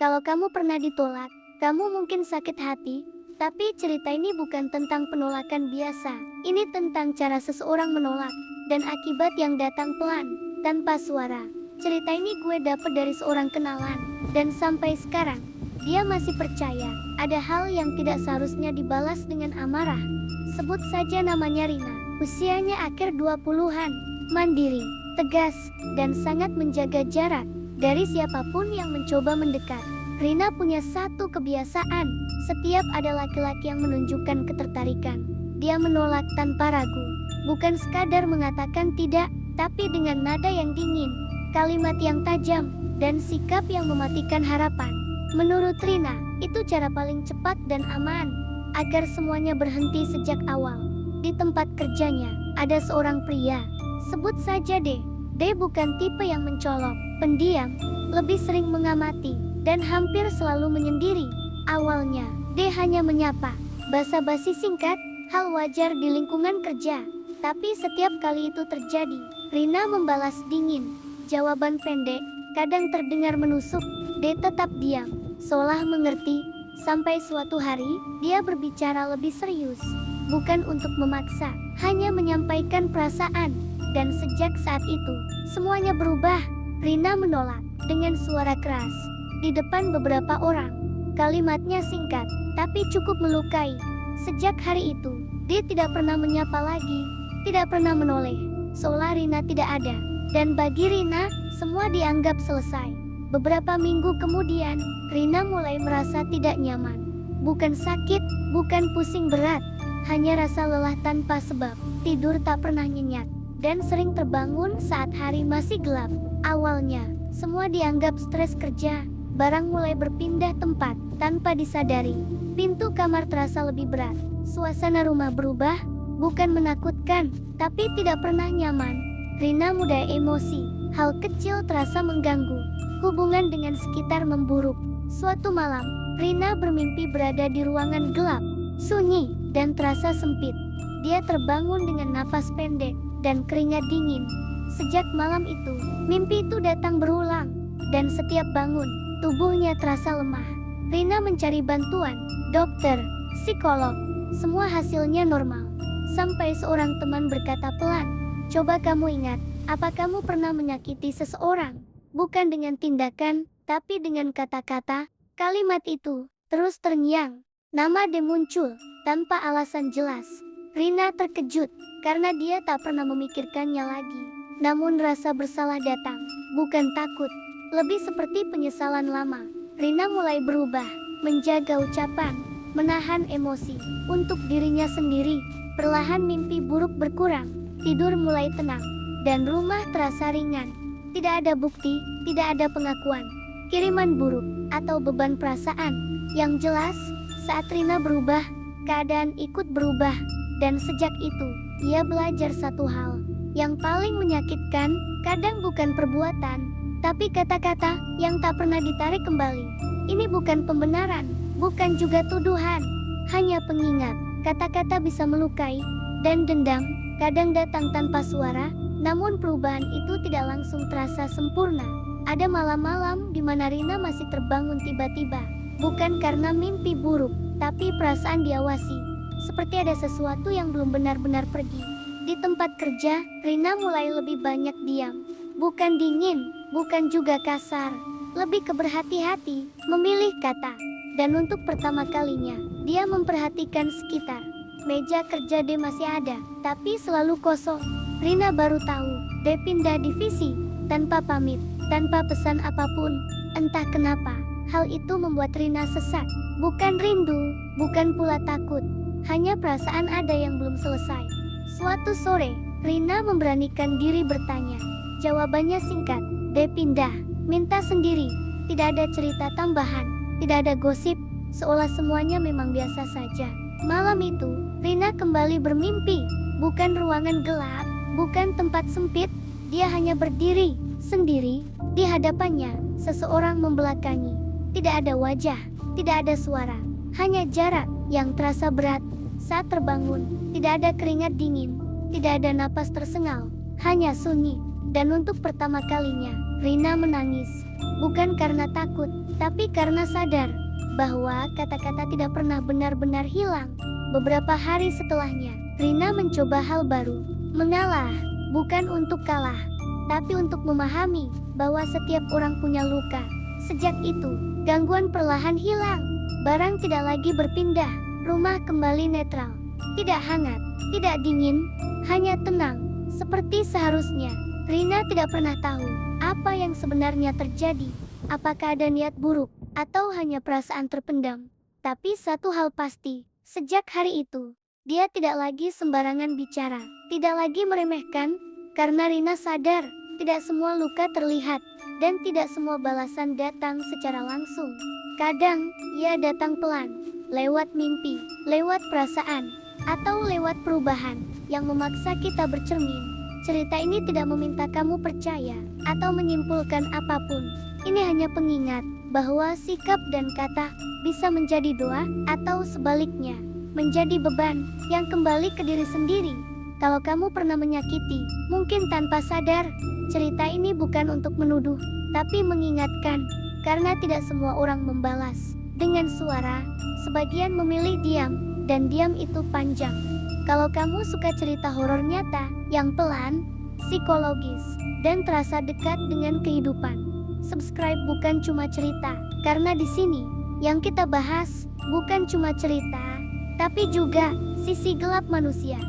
Kalau kamu pernah ditolak, kamu mungkin sakit hati, tapi cerita ini bukan tentang penolakan biasa. Ini tentang cara seseorang menolak, dan akibat yang datang pelan, tanpa suara. Cerita ini gue dapet dari seorang kenalan, dan sampai sekarang, dia masih percaya, ada hal yang tidak seharusnya dibalas dengan amarah. Sebut saja namanya Rina. Usianya akhir 20-an, mandiri, tegas, dan sangat menjaga jarak dari siapapun yang mencoba mendekat. Rina punya satu kebiasaan, setiap ada laki-laki yang menunjukkan ketertarikan, dia menolak tanpa ragu. Bukan sekadar mengatakan tidak, tapi dengan nada yang dingin, kalimat yang tajam, dan sikap yang mematikan harapan. Menurut Rina, itu cara paling cepat dan aman, agar semuanya berhenti sejak awal. Di tempat kerjanya, ada seorang pria, sebut saja D. D bukan tipe yang mencolok, pendiam, lebih sering mengamati, dan hampir selalu menyendiri. Awalnya, D hanya menyapa, basa-basi singkat, hal wajar di lingkungan kerja. Tapi setiap kali itu terjadi, Rina membalas dingin, jawaban pendek, kadang terdengar menusuk. D tetap diam, seolah mengerti, sampai suatu hari, dia berbicara lebih serius. Bukan untuk memaksa, hanya menyampaikan perasaan. Dan sejak saat itu, semuanya berubah. Rina menolak, dengan suara keras, di depan beberapa orang. Kalimatnya singkat, tapi cukup melukai. Sejak hari itu, dia tidak pernah menyapa lagi, tidak pernah menoleh, seolah Rina tidak ada. Dan bagi Rina, semua dianggap selesai. Beberapa minggu kemudian, Rina mulai merasa tidak nyaman. Bukan sakit, bukan pusing berat, hanya rasa lelah tanpa sebab, tidur tak pernah nyenyak, dan sering terbangun saat hari masih gelap. Awalnya, semua dianggap stres kerja, barang mulai berpindah tempat, tanpa disadari. Pintu kamar terasa lebih berat, suasana rumah berubah, bukan menakutkan, tapi tidak pernah nyaman. Rina mudah emosi, hal kecil terasa mengganggu, hubungan dengan sekitar memburuk. Suatu malam, Rina bermimpi berada di ruangan gelap, sunyi, dan terasa sempit. Dia terbangun dengan napas pendek, dan keringat dingin. Sejak malam itu, mimpi itu datang berulang, dan setiap bangun, tubuhnya terasa lemah. Rina mencari bantuan, dokter, psikolog, semua hasilnya normal. Sampai seorang teman berkata pelan, "Coba kamu ingat, apa kamu pernah menyakiti seseorang? Bukan dengan tindakan, tapi dengan kata-kata." Kalimat itu terus terngiang. Nama D muncul, tanpa alasan jelas. Rina terkejut, karena dia tak pernah memikirkannya lagi. Namun rasa bersalah datang, bukan takut, lebih seperti penyesalan lama. Rina mulai berubah, menjaga ucapan, menahan emosi, untuk dirinya sendiri. Perlahan mimpi buruk berkurang, tidur mulai tenang, dan rumah terasa ringan. Tidak ada bukti, tidak ada pengakuan, kiriman buruk, atau beban perasaan. Yang jelas, saat Rina berubah, keadaan ikut berubah. Dan sejak itu, ia belajar satu hal, yang paling menyakitkan, kadang bukan perbuatan, tapi kata-kata yang tak pernah ditarik kembali. Ini bukan pembenaran, bukan juga tuduhan, hanya pengingat. Kata-kata bisa melukai, dan dendam kadang datang tanpa suara, namun perubahan itu tidak langsung terasa sempurna. Ada malam-malam di mana Rina masih terbangun tiba-tiba, bukan karena mimpi buruk, tapi perasaan diawasi. Seperti ada sesuatu yang belum benar-benar pergi. Di tempat kerja, Rina mulai lebih banyak diam. Bukan dingin, bukan juga kasar. Lebih ke berhati-hati, memilih kata. Dan untuk pertama kalinya, dia memperhatikan sekitar. Meja kerja D masih ada, tapi selalu kosong. Rina baru tahu, D pindah divisi, tanpa pamit, tanpa pesan apapun. Entah kenapa, hal itu membuat Rina sesak. Bukan rindu, bukan pula takut. Hanya perasaan ada yang belum selesai. Suatu sore, Rina memberanikan diri bertanya. Jawabannya singkat, D pindah, minta sendiri. Tidak ada cerita tambahan, tidak ada gosip, seolah semuanya memang biasa saja. Malam itu, Rina kembali bermimpi. Bukan ruangan gelap, bukan tempat sempit. Dia hanya berdiri, sendiri, di hadapannya, seseorang membelakangi. Tidak ada wajah, tidak ada suara, hanya jarak yang terasa berat. Saat terbangun, tidak ada keringat dingin, tidak ada napas tersengal, hanya sunyi. Dan untuk pertama kalinya, Rina menangis. bukan karena takut, tapi karena sadar bahwa kata-kata tidak pernah benar-benar hilang. Beberapa hari setelahnya, Rina mencoba hal baru, mengalah, bukan untuk kalah, tapi untuk memahami bahwa setiap orang punya luka. Sejak itu, gangguan perlahan hilang, barang tidak lagi berpindah, rumah kembali netral, tidak hangat, tidak dingin, hanya tenang, seperti seharusnya. Rina tidak pernah tahu apa yang sebenarnya terjadi, apakah ada niat buruk, atau hanya perasaan terpendam. Tapi satu hal pasti, sejak hari itu, dia tidak lagi sembarangan bicara, tidak lagi meremehkan, karena Rina sadar, tidak semua luka terlihat, dan tidak semua balasan datang secara langsung. Kadang, ia datang pelan, lewat mimpi, lewat perasaan, atau lewat perubahan, yang memaksa kita bercermin. Cerita ini tidak meminta kamu percaya, atau menyimpulkan apapun. Ini hanya pengingat, bahwa sikap dan kata, bisa menjadi doa, atau sebaliknya, menjadi beban, yang kembali ke diri sendiri. Kalau kamu pernah menyakiti, mungkin tanpa sadar, cerita ini bukan untuk menuduh, tapi mengingatkan, karena tidak semua orang membalas dengan suara, sebagian memilih diam, dan diam itu panjang. Kalau kamu suka cerita horor nyata, yang pelan, psikologis, dan terasa dekat dengan kehidupan, subscribe Bukan Cuma Cerita, karena di sini, yang kita bahas, bukan cuma cerita, tapi juga sisi gelap manusia.